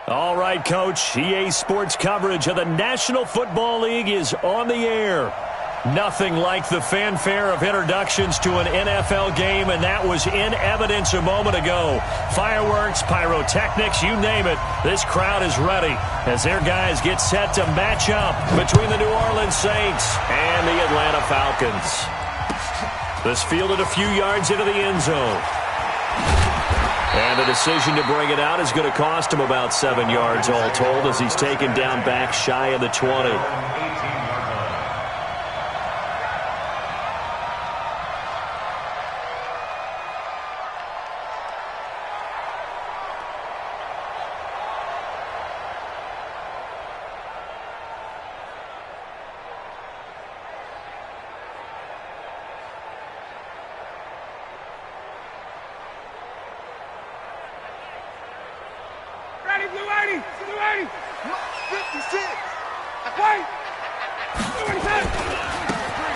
All right, Coach. EA Sports coverage of the National Football League is on the air. Nothing like the fanfare of introductions to an NFL game, and that was in evidence a moment ago. Fireworks, pyrotechnics, you name it. This crowd is ready as their guys get set to match up between the New Orleans Saints and the Atlanta Falcons. This fielded a few yards into the end zone. And the decision to bring it out is going to cost him about 7 yards all told as he's taken down back shy of the 20.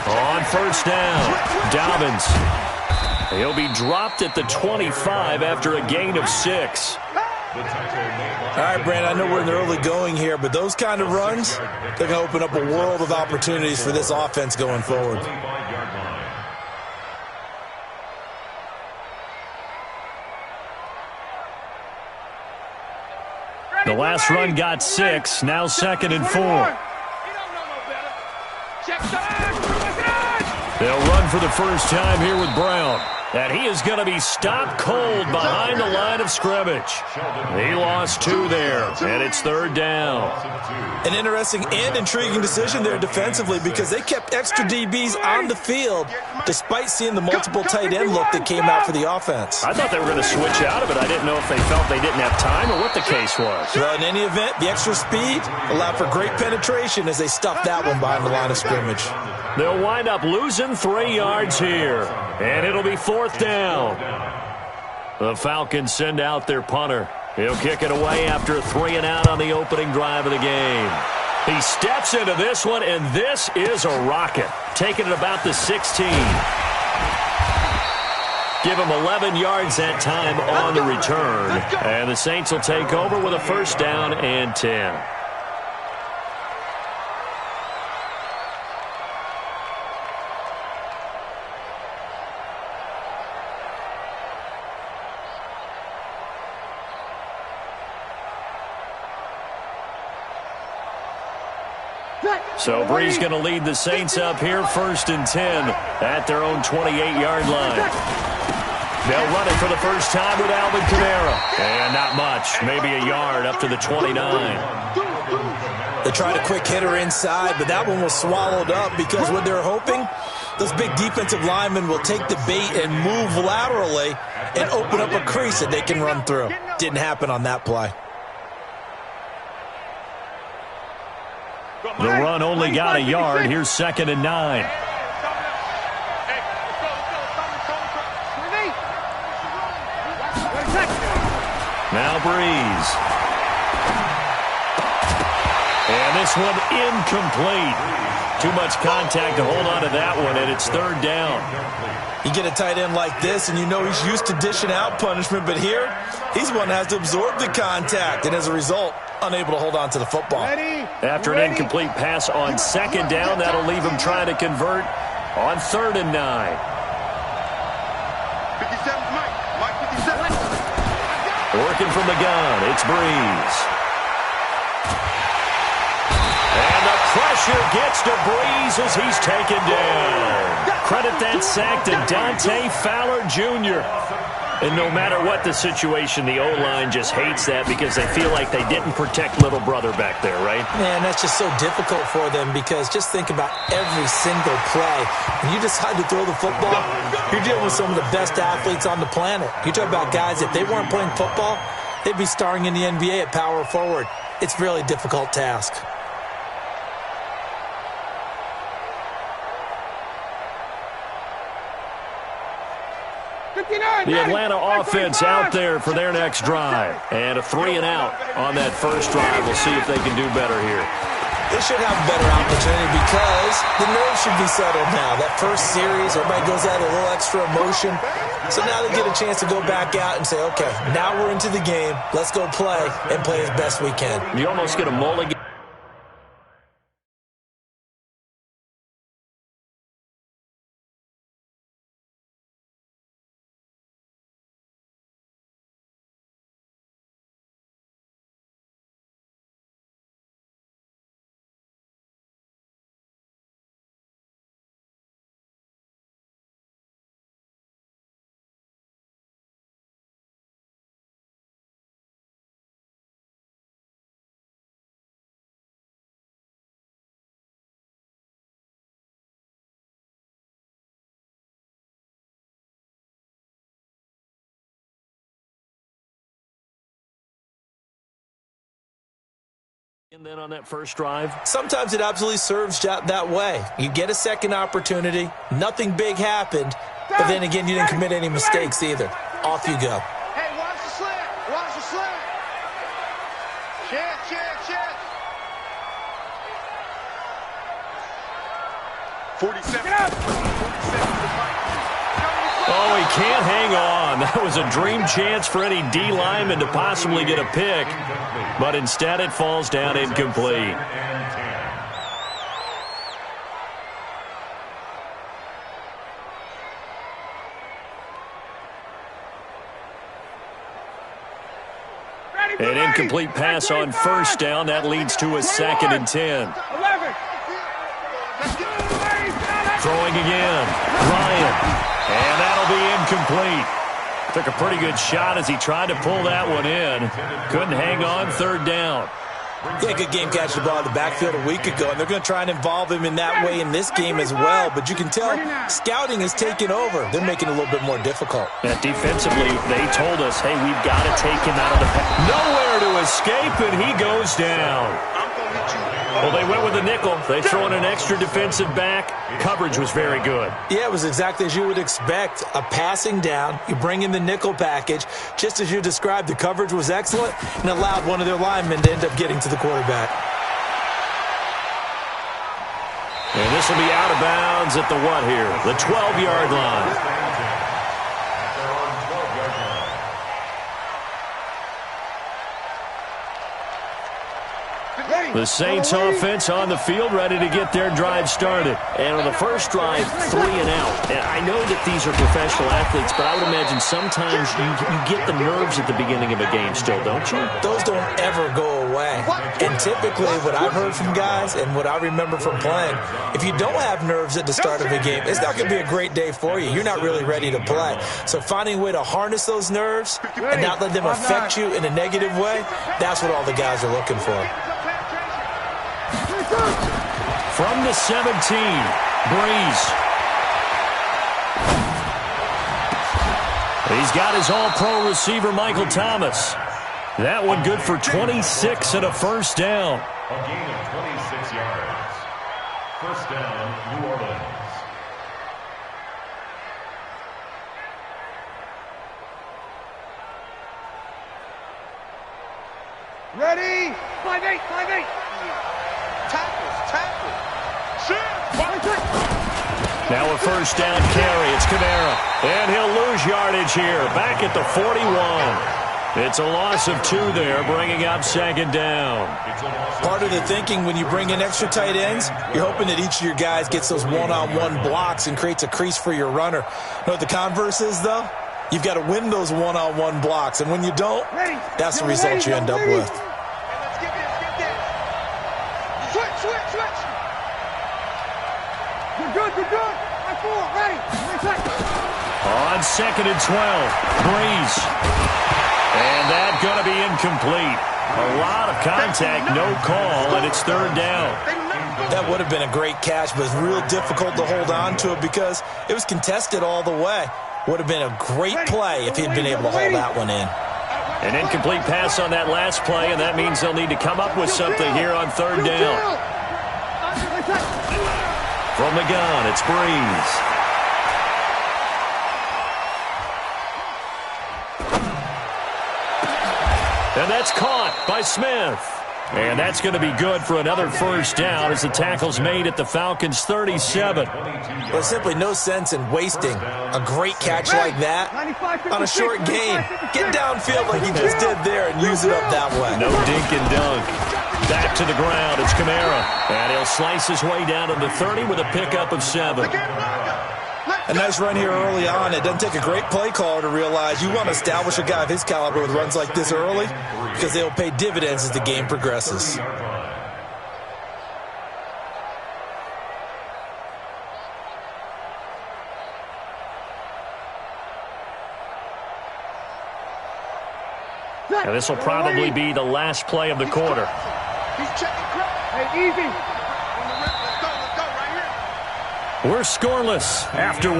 On first down, Dobbins. He'll be dropped at the 25 after a gain of 6. All right, Brandon, I know we're in the early going here, but those kind of runs, they're going to open up a world of opportunities for this offense going forward. The last run got 6, now 2nd and 4. They'll run for the first time here with Brown. And he is going to be stopped cold behind the line of scrimmage. He lost 2 there, and it's 3rd down. An interesting and intriguing decision there defensively because they kept extra DBs on the field despite seeing the multiple tight end look that came out for the offense. I thought they were going to switch out of it. I didn't know if they felt they didn't have time or what the case was. Well, in any event, the extra speed allowed for great penetration as they stuffed that one behind the line of scrimmage. They'll wind up losing 3 yards here, and it'll be 4th down. The Falcons send out their punter. He'll kick it away after a 3 and out on the opening drive of the game. He steps into this one, and this is a rocket. Taking it about the 16. Give him 11 yards that time on the return. And the Saints will take over with a first down and 10. So Bree's going to lead the Saints up here 1st and 10 at their own 28-yard line. They'll run it for the first time with Alvin Kamara. And not much, maybe a yard up to the 29. They tried a quick hitter inside, but that one was swallowed up because what they're hoping, those big defensive linemen will take the bait and move laterally and open up a crease that they can run through. Didn't happen on that play. The run only got a yard. Here's 2nd and 9. Now Breeze. And this one incomplete. Too much contact to hold on to that one, and it's 3rd down. You get a tight end like this, and you know he's used to dishing out punishment, but here, he's one that has to absorb the contact, and as a result, unable to hold on to the football. After an incomplete pass on 2nd down, that'll leave him trying to convert on 3rd and 9. 57, Mike 57. Working from the gun, it's Breeze. And the pressure gets to Breeze as he's taken down. Credit that sack to Dante Fowler Jr. And no matter what the situation, the O-line just hates that because they feel like they didn't protect little brother back there, right? Man, that's just so difficult for them because just think about every single play. When you decide to throw the football, you're dealing with some of the best athletes on the planet. You talk about guys, if they weren't playing football, they'd be starring in the NBA at power forward. It's a really difficult task. The Atlanta offense out there for their next drive. And a 3 and out on that first drive. We'll see if they can do better here. They should have a better opportunity because the nerves should be settled now. That first series, everybody goes out a little extra emotion. So now they get a chance to go back out and say, okay, now we're into the game. Let's go play and play as best we can. You almost get a mulligan. And then on that first drive, sometimes it absolutely serves that way. You get a second opportunity, nothing big happened, but then again, you didn't commit any mistakes either. Off you go. Hey, watch the slant. Watch the slant. Check. 47. oh, he can't hang on. That was a dream chance for any D lineman to possibly get a pick, but instead it falls down incomplete. An incomplete pass on first down. That leads to a 2nd and 10. Throwing again. Ryan. And that'll be incomplete. Took a pretty good shot as he tried to pull that one in. Couldn't hang on, 3rd down. Yeah, good game catching the ball in the backfield a week ago, and they're going to try and involve him in that way in this game as well. But you can tell scouting is taking over. They're making it a little bit more difficult. Yeah, defensively, they told us, hey, we've got to take him out of the pack. Nowhere to escape, and he goes down. Well, they went with the nickel. They throw in an extra defensive back. Coverage was very good. Yeah, it was exactly as you would expect. A passing down. You bring in the nickel package. Just as you described, the coverage was excellent and allowed one of their linemen to end up getting to the quarterback. And this will be out of bounds at the what here? The 12-yard line. The Saints offense on the field, ready to get their drive started. And on the first drive, 3 and out. And I know that these are professional athletes, but I would imagine sometimes you get the nerves at the beginning of a game still, don't you? Those don't ever go away. And typically what I've heard from guys and what I remember from playing, if you don't have nerves at the start of a game, it's not going to be a great day for you. You're not really ready to play. So finding a way to harness those nerves and not let them affect you in a negative way, that's what all the guys are looking for. From the 17, Breeze. He's got his all-pro receiver, Michael Thomas. That one good for 26 and a first down. A gain of 26 yards. First down, New Orleans. Ready? 5-8. Tackle. Now a first down carry. It's Kamara. And he'll lose yardage here. Back at the 41. It's a loss of 2 there, bringing up 2nd down. Part of the thinking when you bring in extra tight ends, you're hoping that each of your guys gets those one-on-one blocks and creates a crease for your runner. You know what the converse is, though? You've got to win those one-on-one blocks, and when you don't, that's the result you end up with. You're good. Ready. On 2nd and 12, Breeze. And that's going to be incomplete. A lot of contact, no call, and it's 3rd down. That would have been a great catch, but it's real difficult to hold on to it because it was contested all the way. Would have been a great play if he'd been able to hold that one in. An incomplete pass on that last play, and that means they'll need to come up with something here on 3rd down. From the gun, it's Breeze. And that's caught by Smith. And that's going to be good for another first down as the tackle's made at the Falcons' 37. Well, simply no sense in wasting a great catch like that on a short game. Get downfield like he just did there and use it up that way. No dink and dunk. Back to the ground. It's Kamara. And he'll slice his way down to the 30 with a pickup of 7. A nice run here early on. It doesn't take a great play caller to realize you want to establish a guy of his caliber with runs like this early because they'll pay dividends as the game progresses. And this will probably be the last play of the quarter. Hey, easy. We're scoreless after 1.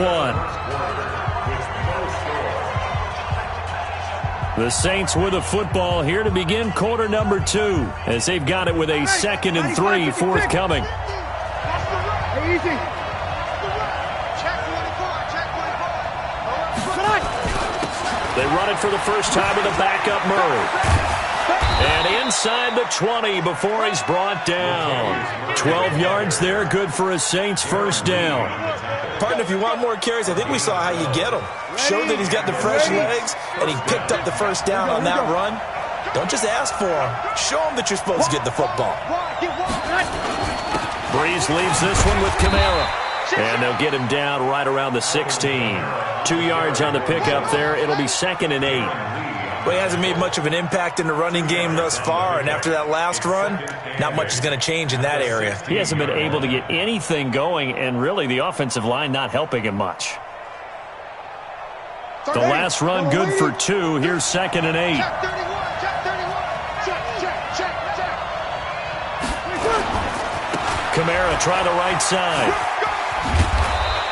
The Saints with a football here to begin quarter number 2 as they've got it with a 2nd and 3 forthcoming. Hey, easy. They run it for the first time with a backup Murray. And inside the 20 before he's brought down. 12 yards there, good for a Saints first down. Partner, if you want more carries, I think we saw how you get him. Showed that he's got the fresh legs, and he picked up the first down on that run. Don't just ask for him. Show him that you're supposed to get the football. Breeze leaves this one with Kamara. And they'll get him down right around the 16. 2 yards on the pickup there. It'll be 2nd and 8. Well, he hasn't made much of an impact in the running game thus far, and after that last run, not much is going to change in that area. He hasn't been able to get anything going, and really the offensive line not helping him much. The last run good for 2. Here's 2nd and 8. Kamara try the right side.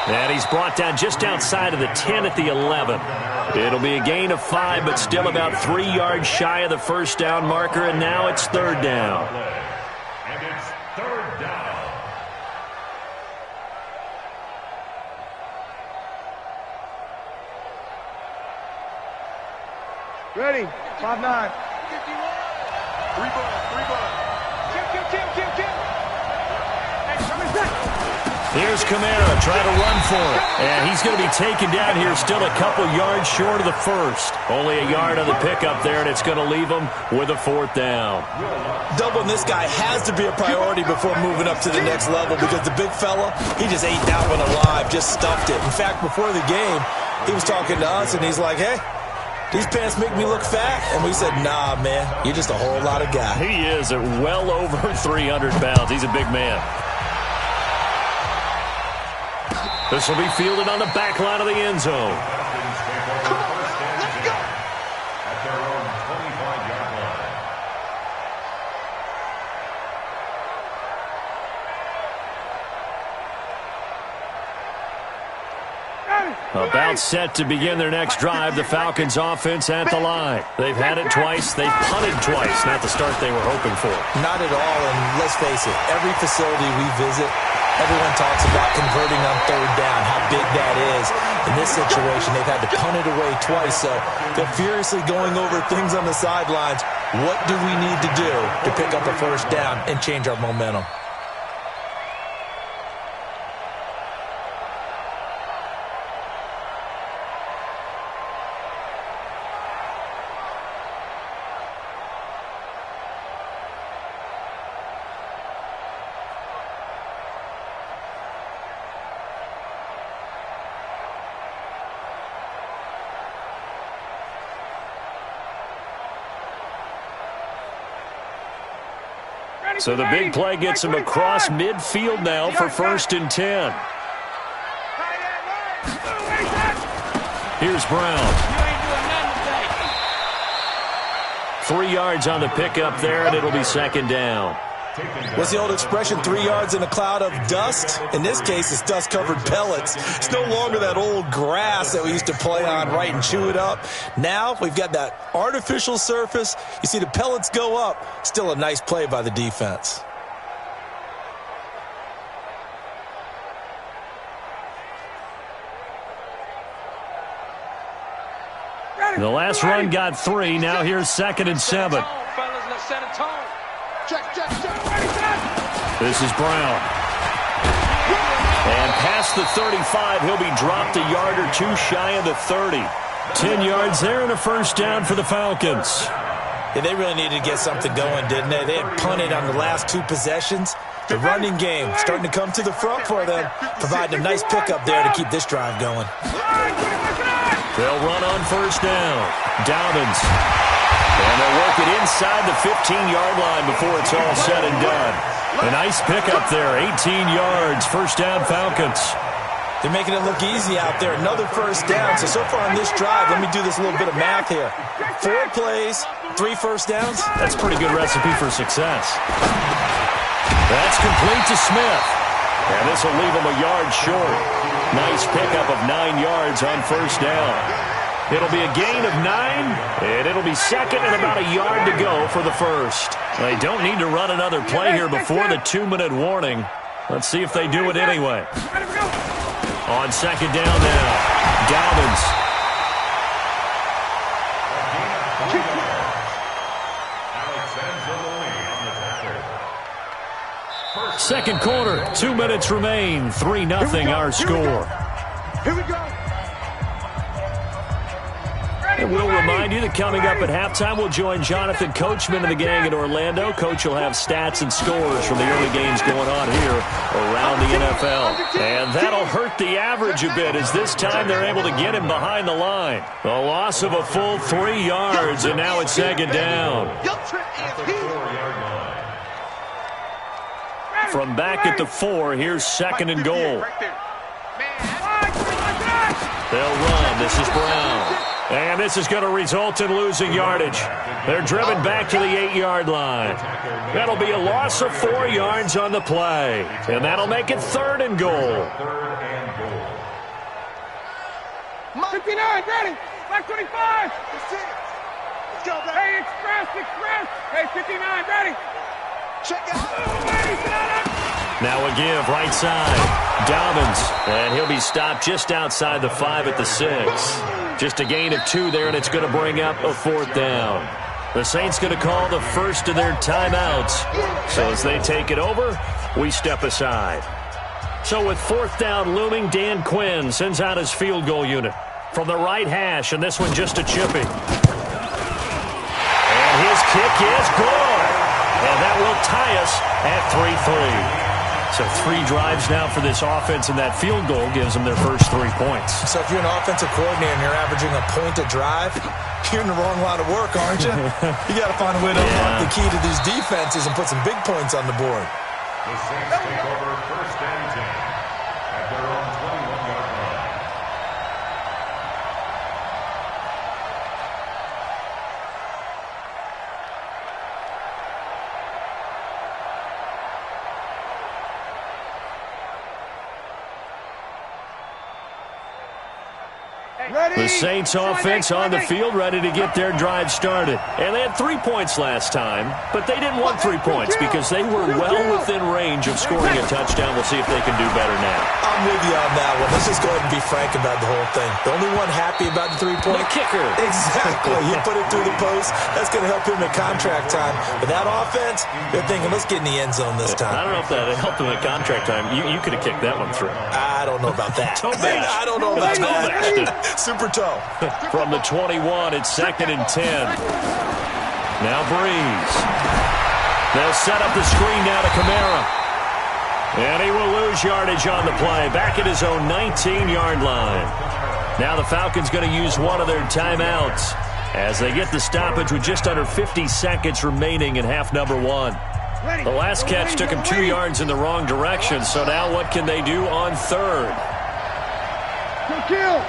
And he's brought down just outside of the 10 at the 11. It'll be a gain of 5, but still about 3 yards shy of the first down marker, and now it's 3rd down. And it's 3rd down. Ready. 5-9. 3 ball. Kill. Hey, come inside. Here's Kamara trying to run for it. And he's going to be taken down here still a couple yards short of the first. Only a yard on the pickup there, and it's going to leave him with a 4th down. Doubling this guy has to be a priority before moving up to the next level because the big fella, he just ate that one alive, just stuffed it. In fact, before the game, he was talking to us, and he's like, hey, these pants make me look fat. And we said, nah, man, you're just a whole lot of guy. He is at well over 300 pounds. He's a big man. This will be fielded on the back line of the end zone. Come on, let's go. At their own 25-yard line. About set to begin their next drive. The Falcons offense at the line. They've had it twice. They've punted twice. Not the start they were hoping for. Not at all, and let's face it, every facility we visit, everyone talks about converting on 3rd down, how big that is. In this situation, they've had to punt it away twice, so they're furiously going over things on the sidelines. What do we need to do to pick up a first down and change our momentum? So the big play gets him across midfield now for 1st and 10. Here's Brown. 3 yards on the pickup there, and it'll be 2nd down. What's the old expression, 3 yards in a cloud of dust? In this case, it's dust-covered pellets. It's no longer that old grass that we used to play on, right, and chew it up. Now we've got that artificial surface. You see the pellets go up. Still a nice play by the defense. The last run got 3. Now here's 2nd and 7. This is Brown. And past the 35, he'll be dropped a yard or two shy of the 30. 10 yards there and a first down for the Falcons. Yeah, they really needed to get something going, didn't they? They had punted on the last two possessions. The running game starting to come to the front for them, providing a nice pickup there to keep this drive going. They'll run on first down. Dobbins. And they'll work it inside the 15-yard line before it's all said and done. A nice pickup there, 18 yards, first down Falcons. They're making it look easy out there. Another first down. So far on this drive, let me do this little bit of math here. 4 plays, 3 first downs. That's a pretty good recipe for success. That's complete to Smith. And this will leave him a yard short. Nice pickup of 9 yards on first down. It'll be a gain of 9, and it'll be second and about a yard to go for the first. They don't need to run another play here before the 2-minute warning. Let's see if they do it anyway. On second down now, Dobbins. Second quarter, 2 minutes remain, 3-0 our score. Here we go. And we'll remind you that coming up at halftime, we'll join Jonathan Coachman and the gang in Orlando. Coach will have stats and scores from the early games going on here around the NFL. And that'll hurt the average a bit as this time they're able to get him behind the line. A loss of a full 3 yards, and now it's second down. From back at the 4, here's second and goal. They'll run. This is Brown. And this is going to result in losing yardage. They're driven back to the 8-yard line. That'll be a loss of 4 yards on the play. And that'll make it third and goal. 59, ready. Black 25. Let's go, baby. Hey, express. Hey, 59, ready. Check out. Now a give, right side. Dobbins. And he'll be stopped just outside the 5 at the 6. Just a gain of 2 there, and it's going to bring up a 4th down. The Saints going to call the first of their timeouts. So as they take it over, we step aside. So with 4th down looming, Dan Quinn sends out his field goal unit from the right hash, and this one just a chippy. And his kick is good. And that will tie us at 3-3. So 3 drives now for this offense, and that field goal gives them their first 3 points. So if you're an offensive coordinator and you're averaging a point a drive, you're in the wrong line of work, aren't you? You got to find a way to unlock the key to these defenses and put some big points on the board. The Saints take over first and 10 at their own 21-yard line. The Saints offense on the field ready to get their drive started. And they had 3 points last time, but they didn't want 3 points because they were well within range of scoring a touchdown. We'll see if they can do better now. I'm with you on that one. Let's just go ahead and be frank about the whole thing. The only one happy about the 3-point? The kicker. Exactly. You put it through the post. That's going to help him at contract time. But that offense, they're thinking, let's get in the end zone this time. I don't know if that helped him at contract time. You could have kicked that one through. I don't know about that. I don't know about that. Super toe. From the 21, it's second and 10. Now Breeze. They'll set up the screen now to Kamara. And he will lose yardage on the play. Back at his own 19-yard line. Now the Falcons going to use one of their timeouts as they get the stoppage with just under 50 seconds remaining in half number 1. The last catch took him 2 yards in the wrong direction, so now what can they do on third? Kill.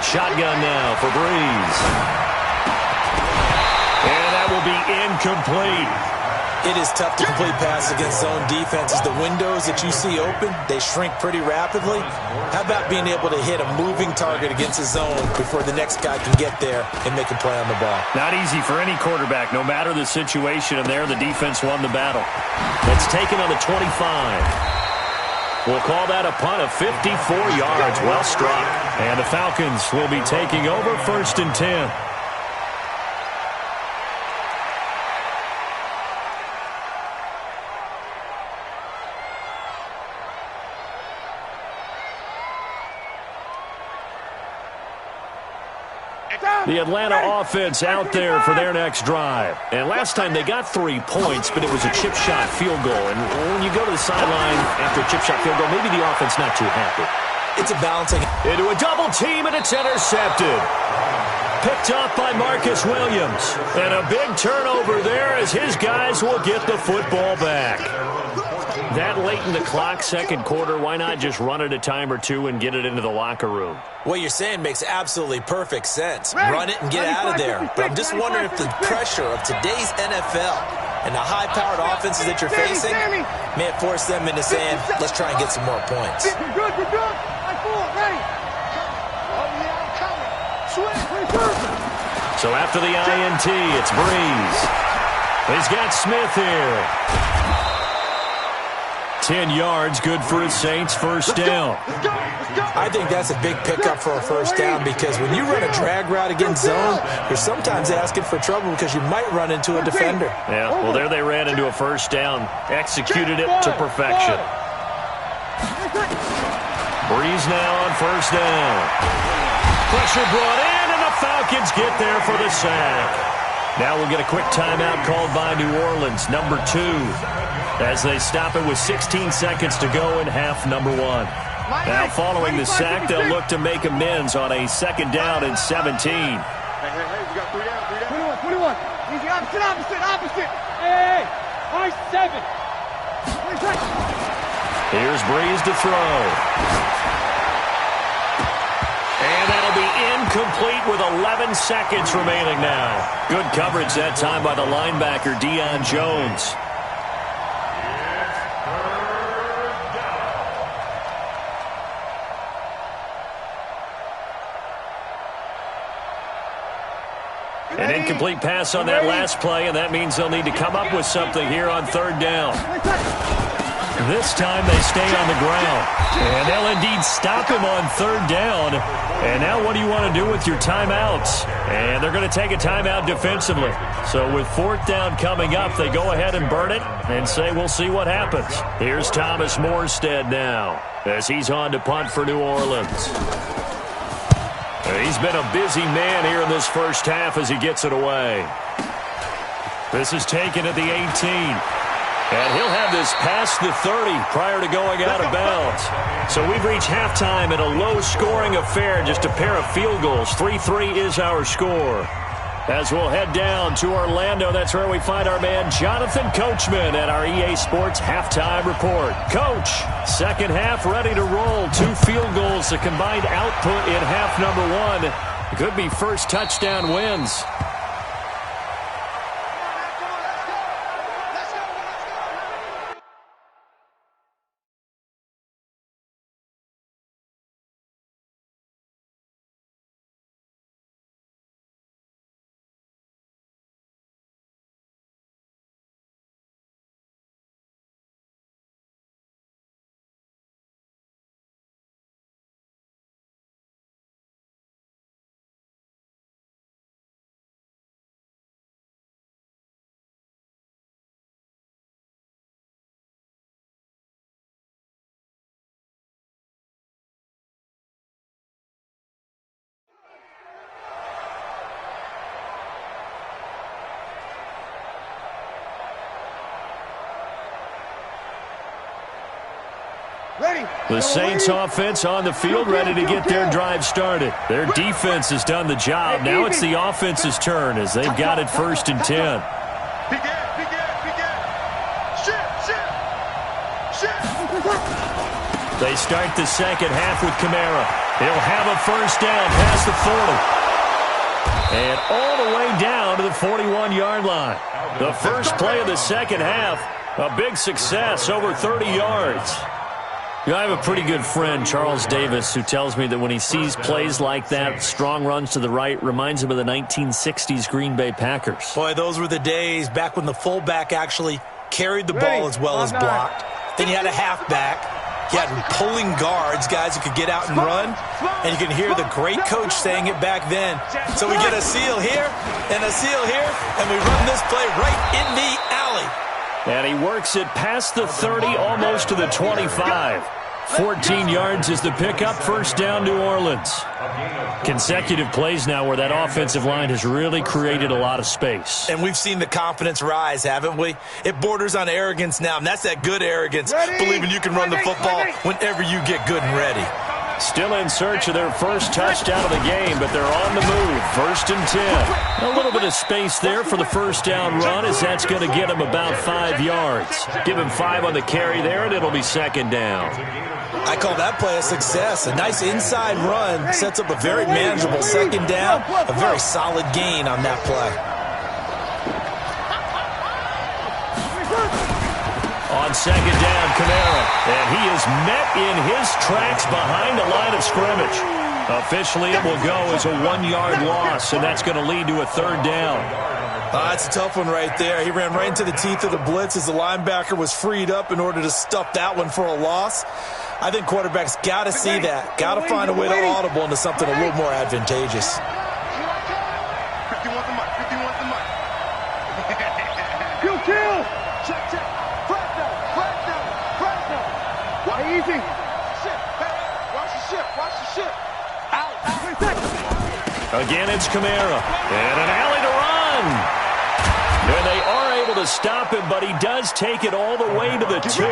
Shotgun now for Breeze. And that will be incomplete. It is tough to complete passes against zone defenses. The windows that you see open, they shrink pretty rapidly. How about being able to hit a moving target against a zone before the next guy can get there and make a play on the ball? Not easy for any quarterback, no matter the situation, and there the defense won the battle. It's taken on the 25. We'll call that a punt of 54 yards. Well struck. And the Falcons will be taking over first and 10. The Atlanta offense out there for their next drive. And last time they got 3 points, but it was a chip shot field goal. And when you go to the sideline after a chip shot field goal, maybe the offense not too happy. It's a balancing. Into a double team, and it's intercepted. Picked off by Marcus Williams. And a big turnover there as his guys will get the football back. That late in the clock, second quarter, why not just run it a time or two and get it into the locker room? What you're saying makes absolutely perfect sense. Run it and get out of there. But I'm just wondering if the pressure of today's NFL and the high-powered offenses that you're facing may have forced them into saying, let's try and get some more points. You're good, you're good. Like forward, ready. Oh, yeah, I'm coming. So after the INT, it's Breeze. He's got Smith here. 10 yards, good for the Saints, first down. I think that's a big pickup for a first down because when you run a drag route against zone, you're sometimes asking for trouble because you might run into a defender. Yeah, well, there they ran into a first down, executed it to perfection. Breeze now on first down. Pressure brought in, and the Falcons get there for the sack. Now we'll get a quick timeout called by New Orleans, number 2. As they stop it with 16 seconds to go in half number 1. Now following the sack, they'll look to make amends on a second down and 17. Hey, we got 3 down. 21. Easy, opposite. Hey, nice 7. Here's Breeze to throw. And that'll be incomplete with 11 seconds remaining now. Good coverage that time by the linebacker, Deion Jones. An incomplete pass on that last play, and that means they'll need to come up with something here on third down. This time they stay on the ground. And they'll indeed stop him on third down. And now what do you want to do with your timeouts? And they're going to take a timeout defensively. So with fourth down coming up, they go ahead and burn it and say we'll see what happens. Here's Thomas Morstead now as he's on to punt for New Orleans. He's been a busy man here in this first half as he gets it away. This is taken at the 18. And he'll have this past the 30 prior to going out of bounds. So we've reached halftime in a low-scoring affair, just a pair of field goals. 3-3 is our score. As we'll head down to Orlando, that's where we find our man Jonathan Coachman at our EA Sports Halftime Report. Coach, second half ready to roll. 2 field goals, the combined output in half number 1. Could be first touchdown wins. The Saints offense on the field ready to get their drive started. Their defense has done the job. Now it's the offense's turn as they've got it first and 10. They start the second half with Kamara. He'll have a first down past the 40. And all the way down to the 41-yard line. The first play of the second half, a big success, over 30 yards. I have a pretty good friend, Charles Davis, who tells me that when he sees plays like that, strong runs to the right, reminds him of the 1960s Green Bay Packers. Boy, those were the days back when the fullback actually carried the ball as well as blocked. Then you had a halfback. You had pulling guards, guys who could get out and run. And you can hear the great coach saying it back then. So we get a seal here and a seal here, and we run this play right in the alley. And he works it past the 30, almost to the 25. 14 yards is the pickup. First down, New Orleans. Consecutive plays now where that offensive line has really created a lot of space. And we've seen the confidence rise, haven't we? It borders on arrogance now, and that's that good arrogance, believing you can run the football whenever you get good and ready. Still in search of their first touchdown of the game, but they're on the move. First and 10. A little bit of space there for the first down run, as that's going to get him about 5 yards. Give him 5 on the carry there, and it'll be second down. I call that play a success. A nice inside run sets up a very manageable second down. A very solid gain on that play. On second down, Kamara. And he is met in his tracks behind the line of scrimmage. Officially, it will go as a 1-yard loss, and that's going to lead to a third down. That's a tough one right there. He ran right into the teeth of the blitz as the linebacker was freed up in order to stuff that one for a loss. I think quarterbacks got to see that. Got to find a way to audible into something a little more advantageous. 50 wants the mic. 50 wants the mic. Kill, kill. Check, check. Flat down. Flat down. Flat down. Why easy? Shit. Hey, watch the ship. Watch the ship. Out. Again, it's Kamara. And an alley to run. And they are able to stop him, but he does take it all the way to the 2.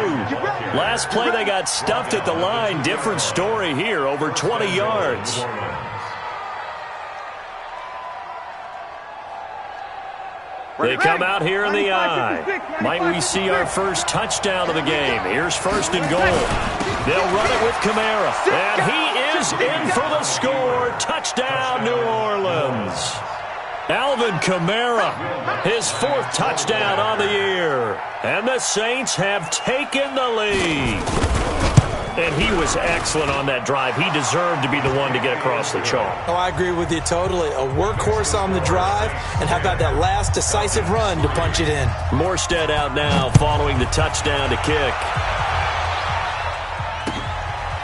Last play, they got stuffed at the line. Different story here, over 20 yards. They come out here in the I. Might we see our first touchdown of the game? Here's first and goal. They'll run it with Kamara. And he is in for the score. Touchdown, New Orleans. Alvin Kamara, his 4th touchdown on the year. And the Saints have taken the lead. And he was excellent on that drive. He deserved to be the one to get across the chalk. Oh, I agree with you totally. A workhorse on the drive, and how about that last decisive run to punch it in? Morstead out now following the touchdown to kick.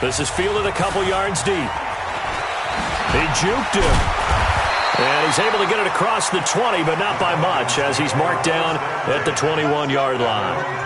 This is fielded a couple yards deep. He juked him. And he's able to get it across the 20, but not by much, as he's marked down at the 21-yard line.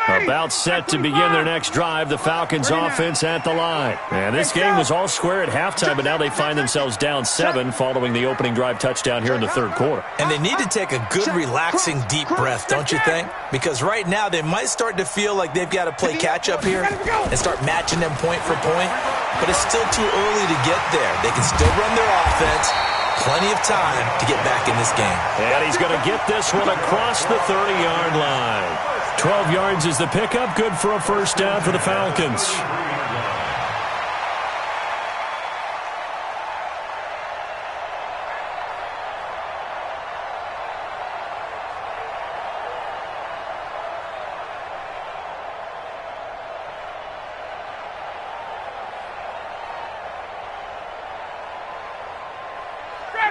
About set to begin their next drive, the Falcons offense at the line. And this game was all square at halftime, but now they find themselves down 7 following the opening drive touchdown here in the third quarter. And they need to take a good, relaxing, deep breath, don't you think? Because right now they might start to feel like they've got to play catch-up here and start matching them point for point. But it's still too early to get there. They can still run their offense. Plenty of time to get back in this game. And he's going to get this one across the 30-yard line. 12 yards is the pickup. Good for a first down for the Falcons.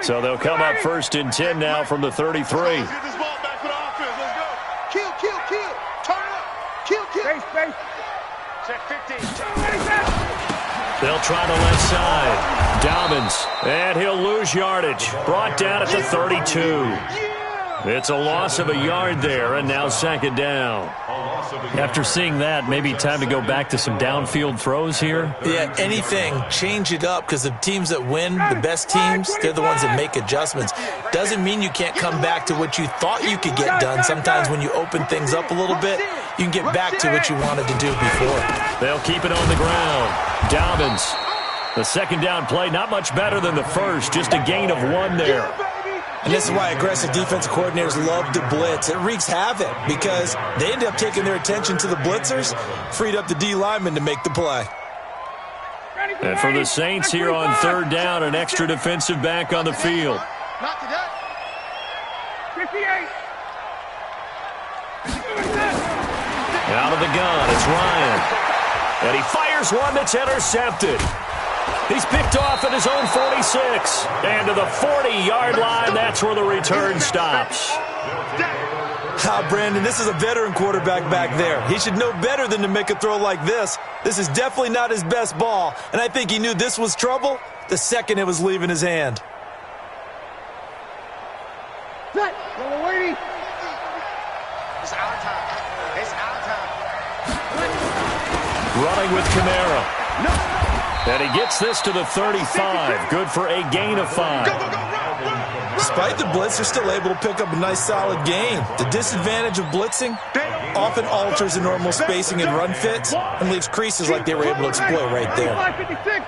So they'll come up first and 10 now from the 33. Let's get this ball back for the offense. Let's go. Kill, kill, kill. Turn up. Kill, kill. Space, space. Check 15. They'll try the left side. Dobbins. And he'll lose yardage. Brought down at the 32. It's a loss of a yard there, and now second down. After seeing that, maybe time to go back to some downfield throws here? Yeah, anything. Change it up, because the teams that win, the best teams, they're the ones that make adjustments. Doesn't mean you can't come back to what you thought you could get done. Sometimes when you open things up a little bit, you can get back to what you wanted to do before. They'll keep it on the ground. Dobbins. The second down play, not much better than the first, just a gain of 1 there. And this is why aggressive defensive coordinators love to blitz. It wreaks havoc because they end up taking their attention to the blitzers, freed up the D lineman to make the play. And for the Saints here on third down, an extra defensive back on the field. Not today. 58. Out of the gun, it's Ryan. And he fires one that's intercepted. He's picked off at his own 46. And to the 40-yard line, that's where the return stops. Brandon, this is a veteran quarterback back there. He should know better than to make a throw like this. This is definitely not his best ball, and I think he knew this was trouble the second it was leaving his hand. Set. We're waiting. It's our time. It's our time. Running with Kamara. And he gets this to the 35. Good for a gain of 5. Despite the blitz, they're still able to pick up a nice solid gain. The disadvantage of blitzing often alters the normal spacing and run fits and leaves creases like they were able to exploit right there. 56. Here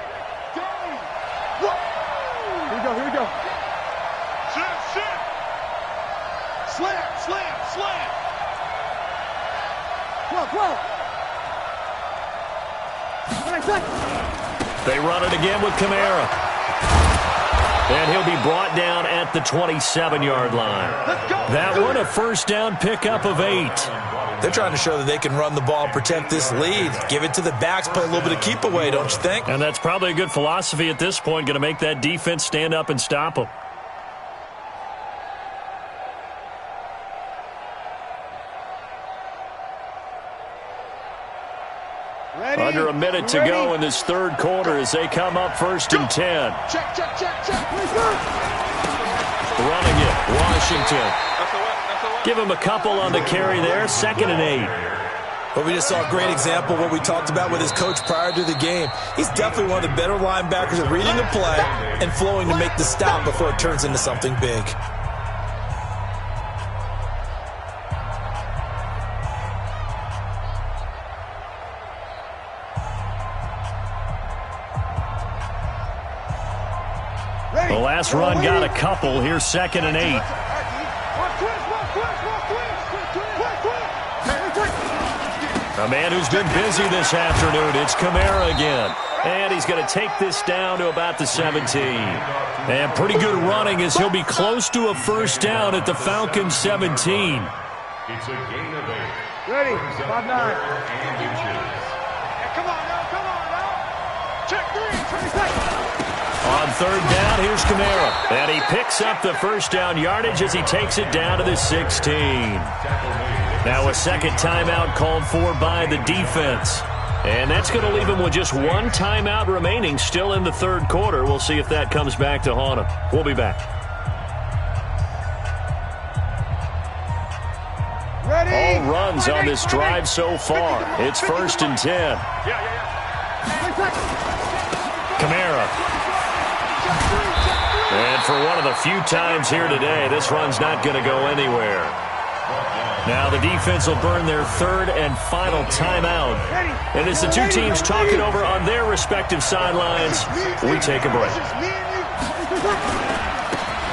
we go, here we go. Slam. 12. They run it again with Kamara. And he'll be brought down at the 27-yard line. That one, a first down pickup of 8. They're trying to show that they can run the ball and protect this lead. Give it to the backs, play a little bit of keep away, don't you think? And that's probably a good philosophy at this point, going to make that defense stand up and stop them. Ready? Under a minute to go in this third quarter as they come up 1st and 10. Check. Running it, Washington. Give him a couple on the carry there, 2nd and 8. But we just saw a great example of what we talked about with his coach prior to the game. He's definitely one of the better linebackers at reading the play and flowing to make the stop before it turns into something big. The last run got a couple. Here's 2nd and 8. A man who's been busy this afternoon. It's Kamara again. And he's going to take this down to about the 17. And pretty good running as he'll be close to a first down at the Falcons 17. It's a gain of 8. Ready? 5-9. Come on now. Check 3. 20 seconds. On 3rd down, here's Kamara. And he picks up the first down yardage as he takes it down to the 16. Now a second timeout called for by the defense. And that's going to leave him with just one timeout remaining still in the third quarter. We'll see if that comes back to haunt him. We'll be back. Ready? All runs on this drive so far. It's 1st and 10. Kamara. And for one of the few times here today, this run's not going to go anywhere. Now the defense will burn their 3rd and final timeout. And as the two teams talk it over on their respective sidelines, we take a break.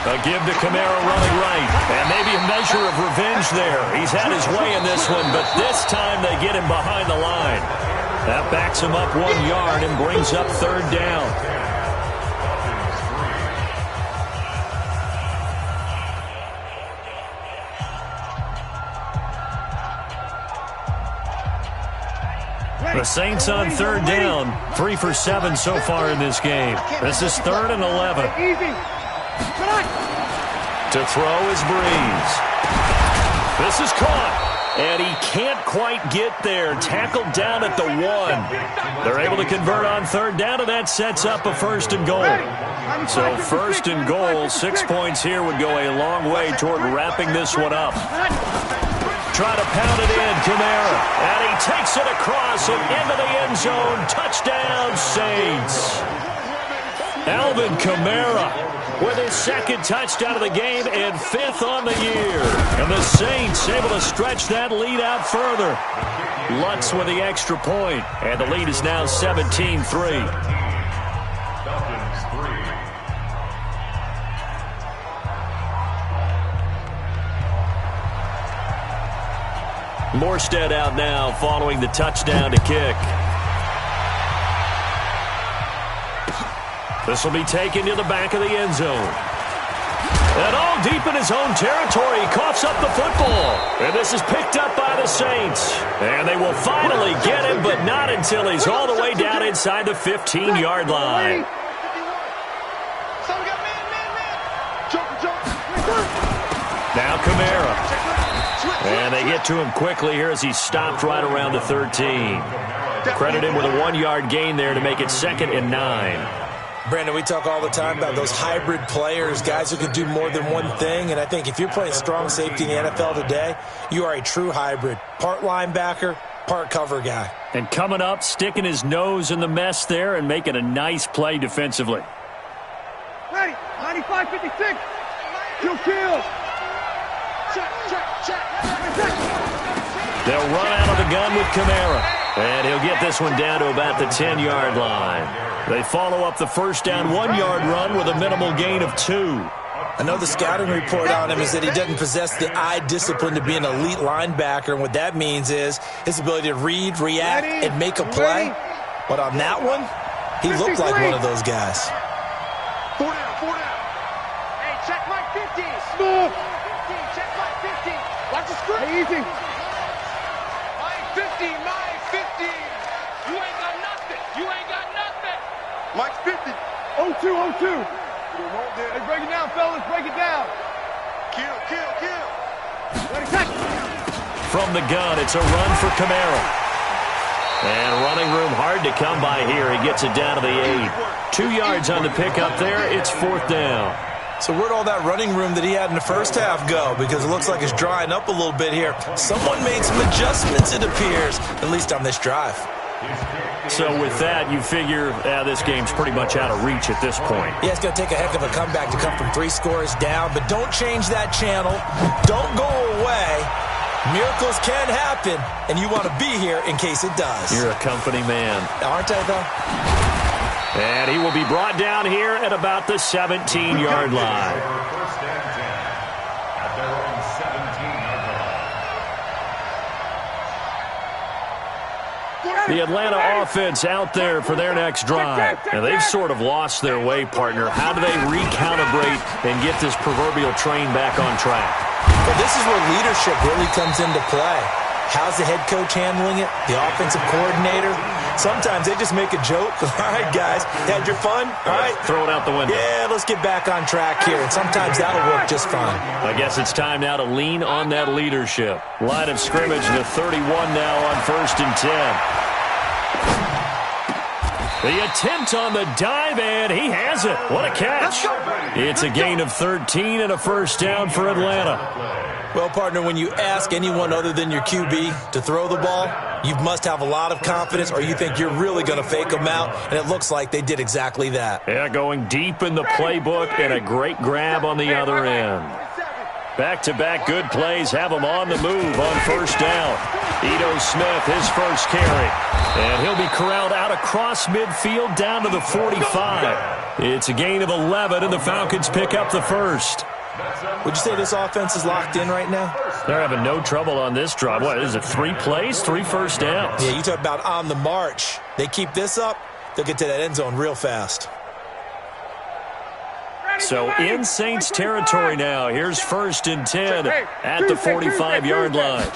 A give to Kamara running right. And maybe a measure of revenge there. He's had his way in this one, but this time they get him behind the line. That backs him up 1 yard and brings up 3rd down. The Saints on 3rd down, 3 for 7 so far in this game. This is 3rd and 11. To throw is Breeze. This is caught, and he can't quite get there. Tackled down at the 1. They're able to convert on 3rd down, and that sets up a 1st and goal. So 1st and goal, 6 points here would go a long way toward wrapping this one up. Try to pound it in, Kamara. And he takes it across and into the end zone. Touchdown, Saints. Alvin Kamara with his 2nd touchdown of the game and 5th on the year. And the Saints able to stretch that lead out further. Lutz with the extra point. And the lead is now 17-3. Morstead out now following the touchdown to kick. This will be taken to the back of the end zone. And all deep in his own territory, he coughs up the football. And this is picked up by the Saints. And they will finally get him, but not until he's all the way down inside the 15-yard line. Now Kamara. And they get to him quickly here as he stopped right around the 13. Credit him with a 1-yard gain there to make it 2nd and 9. Brandon, we talk all the time about those hybrid players, guys who can do more than one thing. And I think if you're playing strong safety in the NFL today, you are a true hybrid. Part linebacker, part cover guy. And coming up, sticking his nose in the mess there and making a nice play defensively. Ready, 95-56. Kill. Check. They'll run out of the gun with Kamara. And he'll get this one down to about the 10-yard line. They follow up the first down 1-yard run with a minimal gain of 2. I know the scouting report on him is that he doesn't possess the eye discipline to be an elite linebacker. And what that means is his ability to read, react, and make a play. But on that one, he looked like one of those guys. 4 down. Hey, check my 50. Smooth. 15, check my 50. Watch the screen. Hey, easy. My 50. You ain't got nothing. Mike's 50. 0-2. Hey, break it down, fellas. Break it down. Kill. Ready, check. From the gun, it's a run for Kamara. And running room hard to come by here. He gets it down to the 8. 2 yards on the pickup there. It's 4th down. So where'd all that running room that he had in the first half go? Because it looks like it's drying up a little bit here. Someone made some adjustments, it appears, at least on this drive. So with that, you figure this game's pretty much out of reach at this point. Yeah, it's going to take a heck of a comeback to come from 3 scores down, but don't change that channel. Don't go away. Miracles can happen, and you want to be here in case it does. You're a company man. Aren't I, though? And he will be brought down here at about the 17-yard line. First and 10 at their own 17-yard line. The Atlanta offense out there for their next drive. And they've sort of lost their way, partner. How do they recalibrate and get this proverbial train back on track? Well, this is where leadership really comes into play. How's the head coach handling it? The offensive coordinator? Sometimes they just make a joke. All right, guys, had your fun? All right. Throw it out the window. Yeah, let's get back on track here. And sometimes that'll work just fine. I guess it's time now to lean on that leadership. Line of scrimmage, the 31 now on 1st and 10. The attempt on the dive, and he has it. What a catch. It's a gain of 13 and a first down for Atlanta. Well, partner, when you ask anyone other than your QB to throw the ball, you must have a lot of confidence or you think you're really going to fake them out, and it looks like they did exactly that. Yeah, going deep in the playbook and a great grab on the other end. Back-to-back good plays have him on the move on first down. Ito Smith, his first carry. And he'll be corralled out across midfield down to the 45. It's a gain of 11, and the Falcons pick up the first. Would you say this offense is locked in right now? They're having no trouble on this drive. What, is it 3 plays, 3 first downs? Yeah, you talk about on the march. They keep this up, they'll get to that end zone real fast. So in Saints territory now. Here's 1st and 10 at the 45-yard line.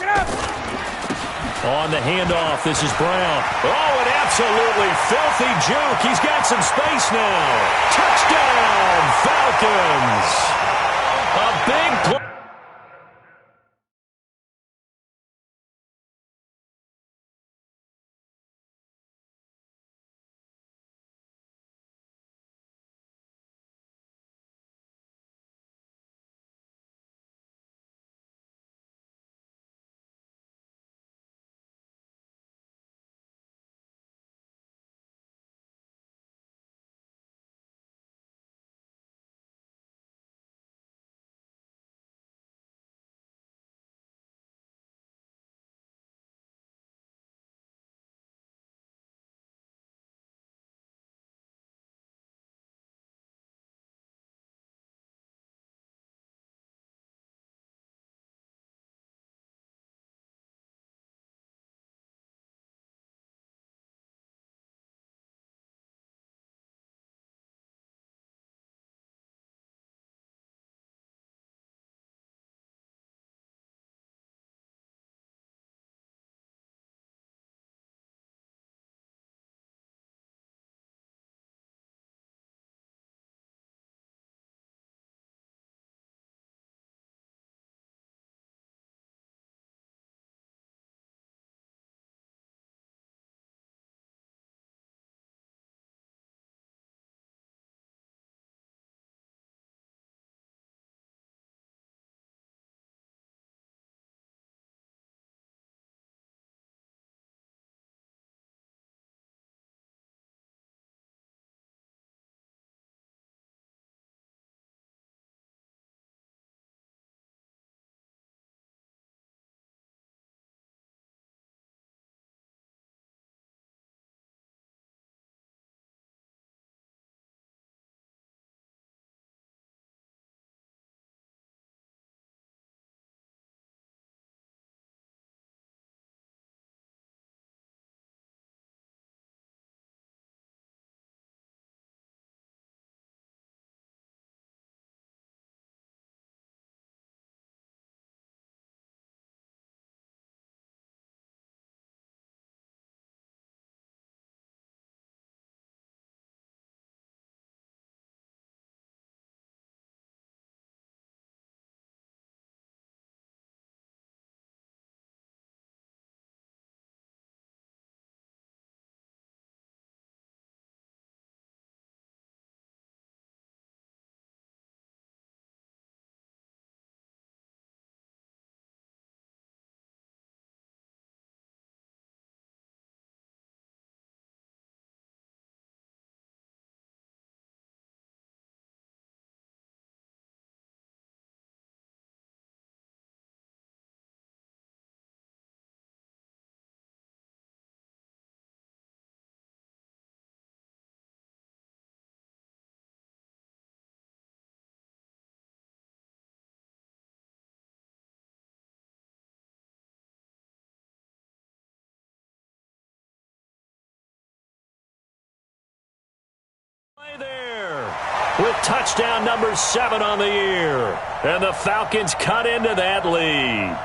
On the handoff, this is Brown. Oh, an absolutely filthy juke. He's got some space now. Touchdown, Falcons. A big play. with touchdown number 7 on the year. And the Falcons cut into that lead.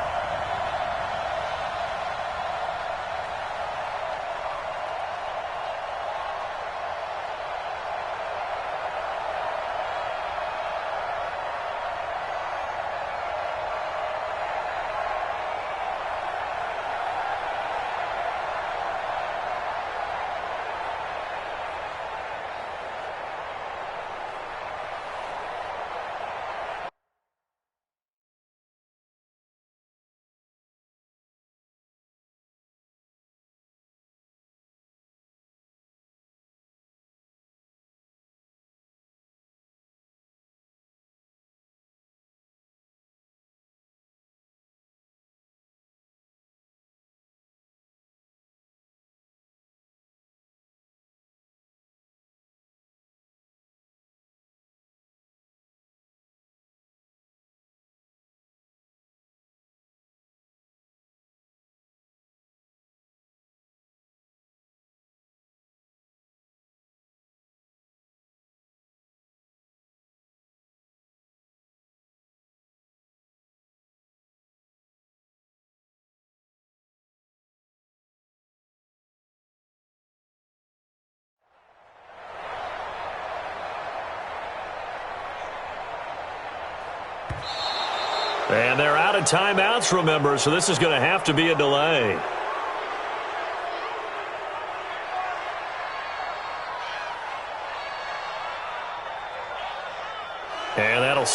And they're out of timeouts, remember, so this is going to have to be a delay. And that'll...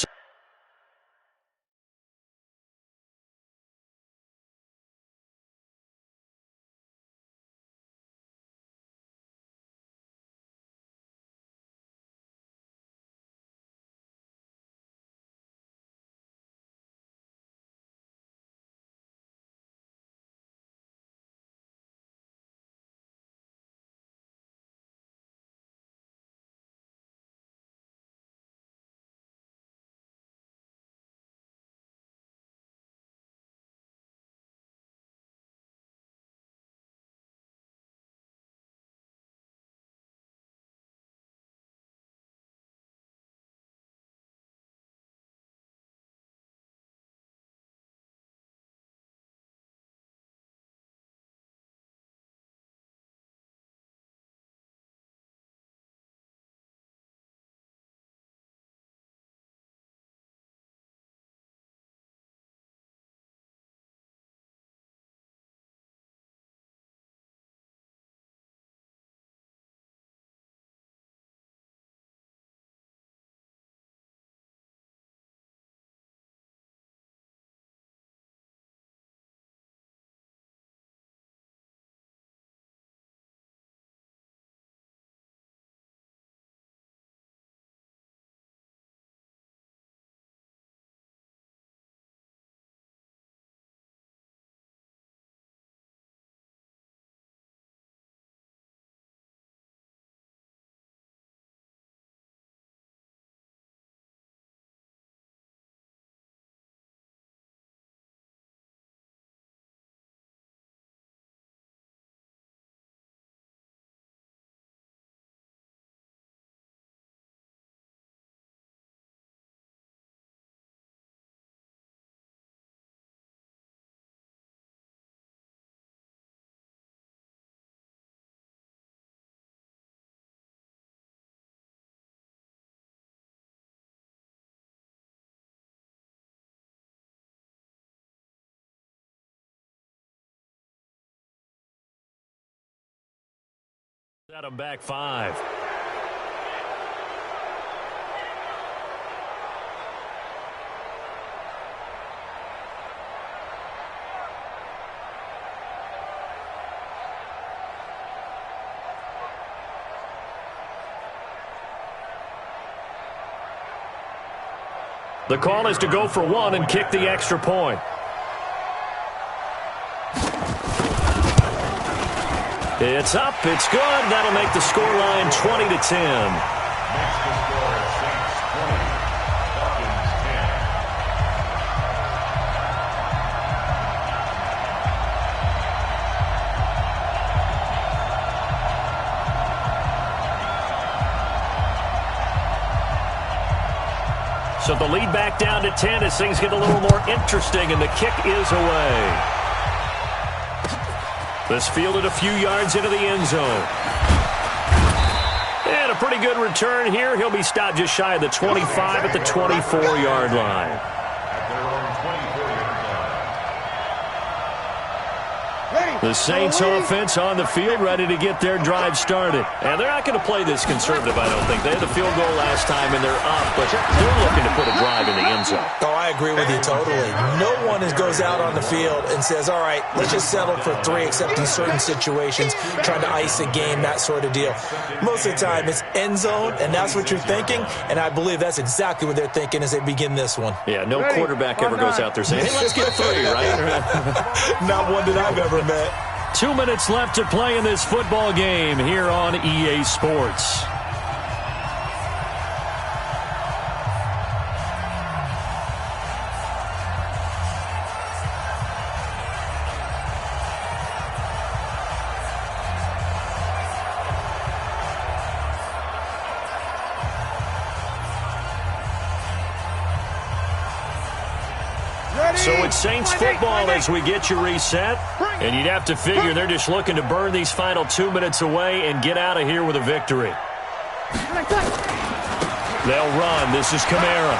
Set them back 5. The call is to go for 1 and kick the extra point. It's up. It's good. That'll make the scoreline 20-10. Makes the score Saints 20, Falcons 10. So the lead back down to 10 as things get a little more interesting, and the kick is away. This fielded a few yards into the end zone. And a pretty good return here. He'll be stopped just shy of the 25 at the 24-yard line. The Saints offense on the field, ready to get their drive started. And they're not going to play this conservative, I don't think. They had the field goal last time, and they're up, but they're looking to put a drive in the end zone. Oh, I agree with you totally. No one goes out on the field and says, all right, let's just settle for 3, except in certain situations, trying to ice a game, that sort of deal. Most of the time, it's end zone, and that's what you're thinking, and I believe that's exactly what they're thinking as they begin this one. Yeah, no quarterback ever goes out there saying, hey, let's get 3, right? Not one that I've ever met. 2 minutes left to play in this football game here on EA Sports. So it's Saints football as we get you reset. And you'd have to figure they're just looking to burn these final 2 minutes away and get out of here with a victory. They'll run. This is Kamara.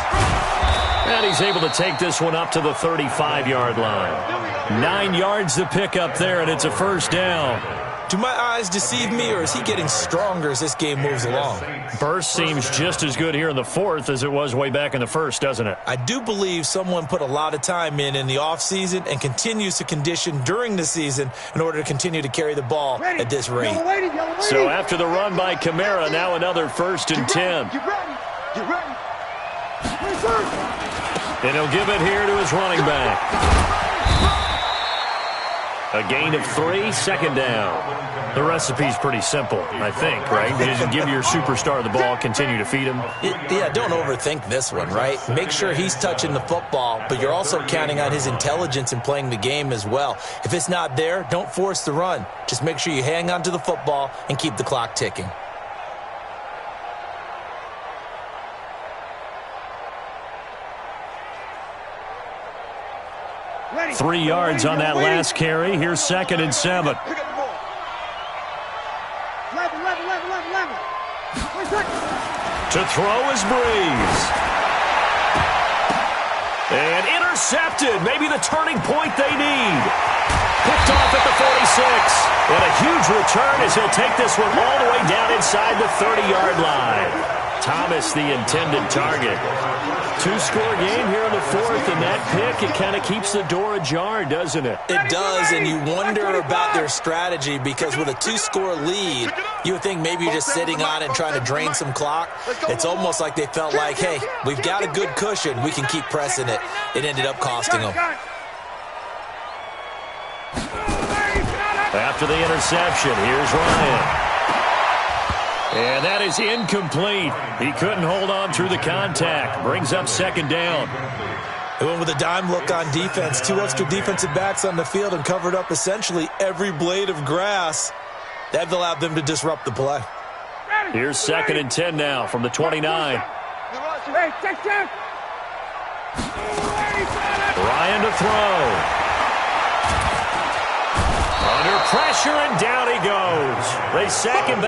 And he's able to take this one up to the 35-yard line. 9 yards to pick up there, and it's a first down. Do my eyes deceive me, or is he getting stronger as this game moves along? Burst seems just as good here in the fourth as it was way back in the first, doesn't it? I do believe someone put a lot of time in the offseason and continues to condition during the season in order to continue to carry the ball at this rate. So after the run by Kamara, now another 1st and 10. And he'll give it here to his running back. A gain of 3, second down. The recipe's pretty simple, I think, right? You just give your superstar the ball, continue to feed him. Yeah, don't overthink this one, right? Make sure he's touching the football, but you're also counting on his intelligence in playing the game as well. If it's not there, don't force the run. Just make sure you hang on to the football and keep the clock ticking. Ready. 3 yards on that last carry. Here's 2nd and 7. To throw is Breeze. And intercepted. Maybe the turning point they need. Picked off at the 46. And a huge return as he'll take this one all the way down inside the 30-yard line. Thomas, the intended target. 2-score game here in the fourth, and that pick, it kind of keeps the door ajar, doesn't it? It does, and you wonder about their strategy because with a 2-score lead, you would think maybe you're just sitting on it and trying to drain some clock. It's almost like they felt like, hey, we've got a good cushion. We can keep pressing it. It ended up costing them. After the interception, here's Ryan. And that is incomplete. He couldn't hold on through the contact. Brings up 2nd down. They went with a dime look on defense. 2 extra defensive backs on the field and covered up essentially every blade of grass. That allowed them to disrupt the play. Here's 2nd and 10 now from the 29. Ryan to throw. Under pressure, and down he goes. They sack him back